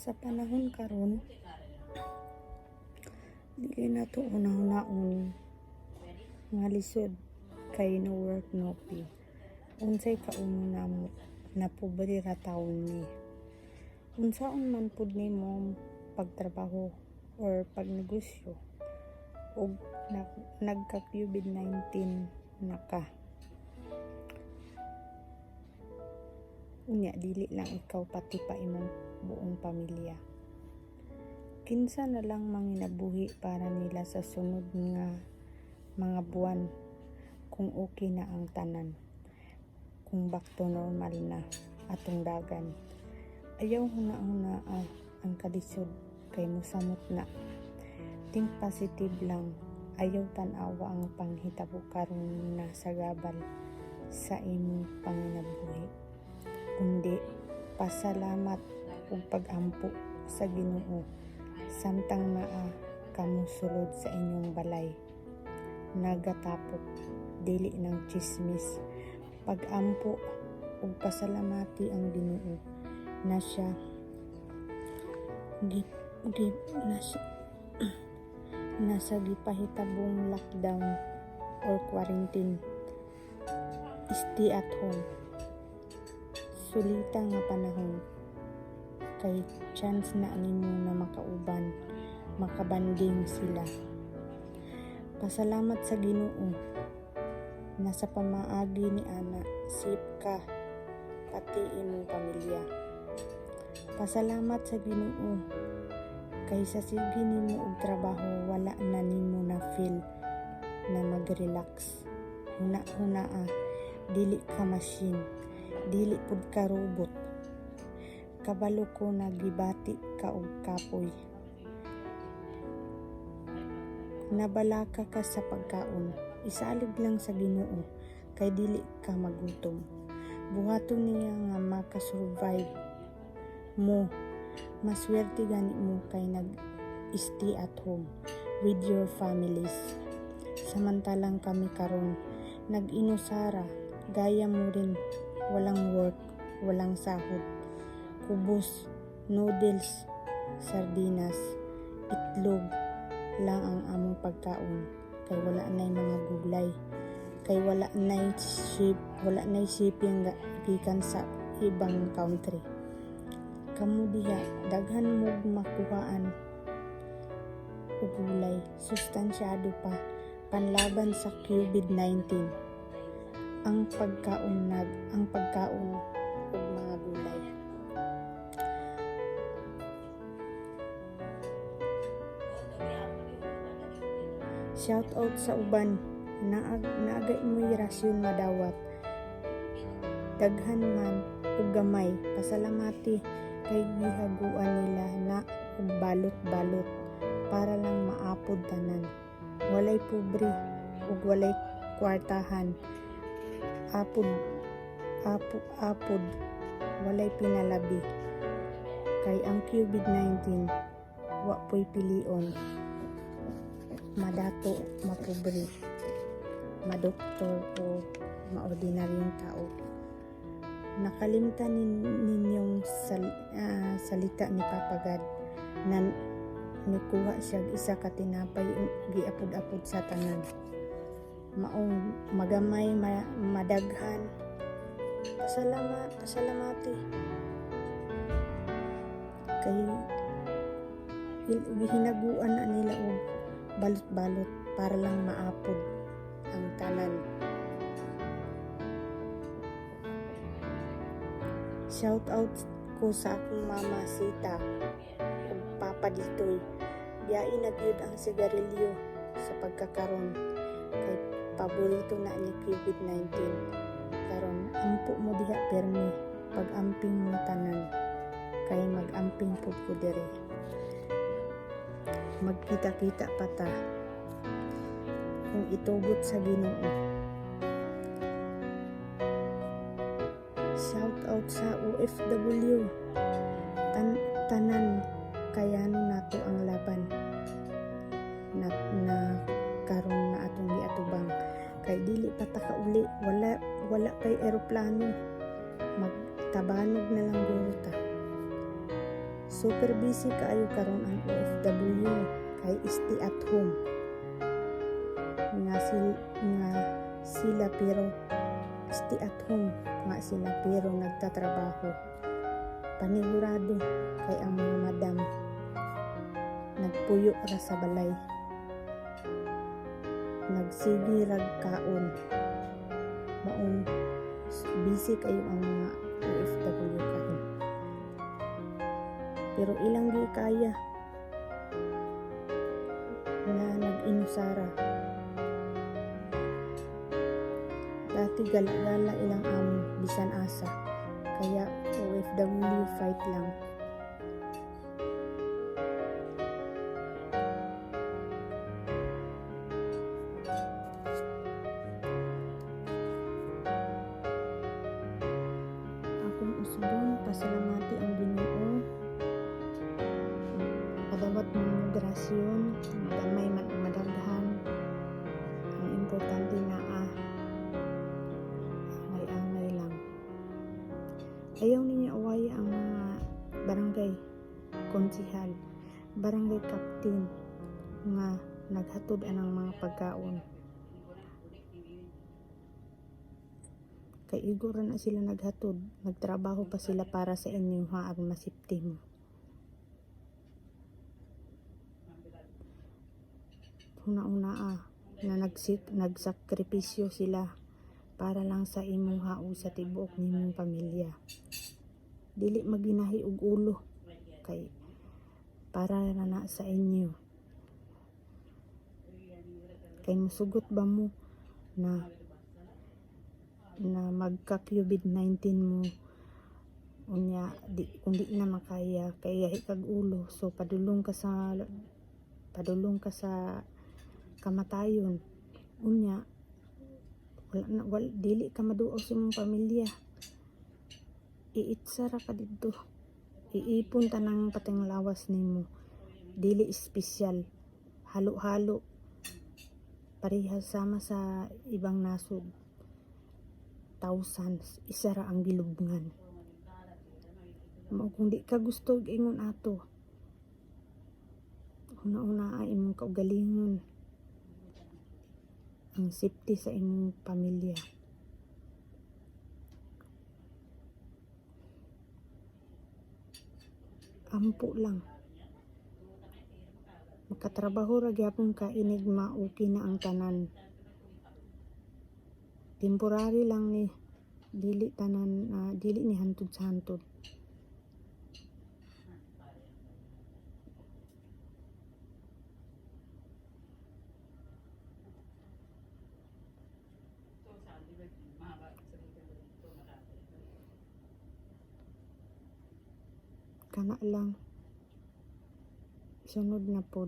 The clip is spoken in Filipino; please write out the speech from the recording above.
Sa panahon karon, dili na to unahon nga lisod kay no work no pay. Unsay kauno namo na pobre ra taon ni. Unsaon man pud nimo pagtrabaho or pagnegosyo og nagka COVID-19 na ka. Unya dili lang ikaw pati pa imong buong pamilya. Kinsa na lang manginabuhi para nila sa sunod nga mga buwan kung okay na ang tanan, kung back to normal na atong dagan. Ayaw huna-huna ang kalisod kay mosamot na. Think positive lang. Ayaw tan-awa ang panghitabo karon na sagabal sa imong panginabuhi, kundi pasalamat ug pag-ampo sa Ginoo samtang naa kamo sulod sa inyong balay. Nagatapok dili ng chismis. Pag-ampo ug pasalamati ang Ginoo na siya nasa gipahitabong lockdown or quarantine. Stay at home. Sulita nga panahon kay chance na nimo na makauban, makabanding sila. Pasalamat sa Ginoo na sa pamaagi ni ana safe ka pati imong pamilya. Pasalamat sa Ginoo kay sa sige nimo og trabaho wala na nimo na feel na mag-relax. Huna dili ka machine, dili pud ka robot. Kabalo ko nagibati ka og kapoy. Nabalaka ka sa pagkaon, isalig lang sa Ginoo kay dili ka magutom. Buhaton niya nga makasurvive mo. Maswerte gani mo kay nag-stay at home with your families. Samantalang kami karon nag-inusara, gaya mo rin, walang work, walang sahod. Kubos, noodles, sardinas, itlog lang ang among pagkaon kay wala nay mga gulay, kay wala nay shipping gikan sa ibang country. Kamu diha daghan mo makuhaan og gulay, sustansyado pa panlaban sa COVID-19 ang pagkaon og mga gulay. Shout out sa uban naagay mo'y rasyon madawat, daghan man ug gamay, pasalamati kay gihaguan nila na og balot-balot para lang maapod tanan. Walay pobre ug walay kwartahan. Apod walay pinalabi kay ang COVID-19 wa po'y pilion. Madato, mapobre, madoktor o maordinaryong tao. Nakalimtan ninyong salita ni Papa God na nikuha siya isa ka tinapay giapod-apod sa tanan. Maong magamay madaghan. Pasalamati kay hinaguan na nila og balot-balot para lang maapod ang tanan. Shout out ko sa akong mama Sita ug Papa Ditoy. Biyain na gyud ang sigarilyo sa pagkakaron kay paborito na ni COVID-19. Karon ampo mo diha permi pag-amping mo tanan kay mag-amping pud ko diri. Magkita-kita pa ta kung itugot sa Ginoo. Shout out sa OFW. Tanan kayano nato ang laban na karon na atong giatubang kay dili pa ta kauli, wala kay eroplano, magtabanog na lang guro ta. super busy kaayo karon ang OFW kay stay at home nga sila pero stay at home nga sila pero nagtatrabaho. Panigurado kay ang mga madam nagpuyo ra sa balay, nagsigi rag kaon, maong busy kayo ang mga OFW karon. Pero ilang di kaya na nag-inusara. Dati gala-gala ilang bisan asa, kaya OFW fight lang. Akong usbon pasalamati ang Ginoo padawat ng migrasyon, madamay madaghan. Ang importante na angay lang. Ayaw ninyo awaya ang mga barangay konsihal, barangay captain nga naghatod anang mga pagkaon. Kay igor na sila naghatod, nagtrabaho pa sila para sa inyo haag masipti mo. Una-una na nagsakripisyo sila para lang sa imong hao sa tibuok nimong pamilya. Dili maginahi og ulo kay para na sa inyo. Kay musugot ba mo na magka COVID-19 mo unya kung di na makaya kay yahi kag ulo, so padulong ka sa kamatayon unya wala dili ka maduaw sa imong pamilya, iitsara ka didto, iipon tanang pateng lawas nimo, dili espesyal, halo-halo parehas sama sa ibang nasod, thousands isara ang gilubngan. Kung di ka gusto ingon ato, una-una imong kaugalingon ang safety sa imong pamilya. Ampo lang makatrabaho ra gyapon ka, inig okay na ang tanan. Temporary lang ni, dili tanan dili ni hantod sa hantod. Kana lang sunod na pod.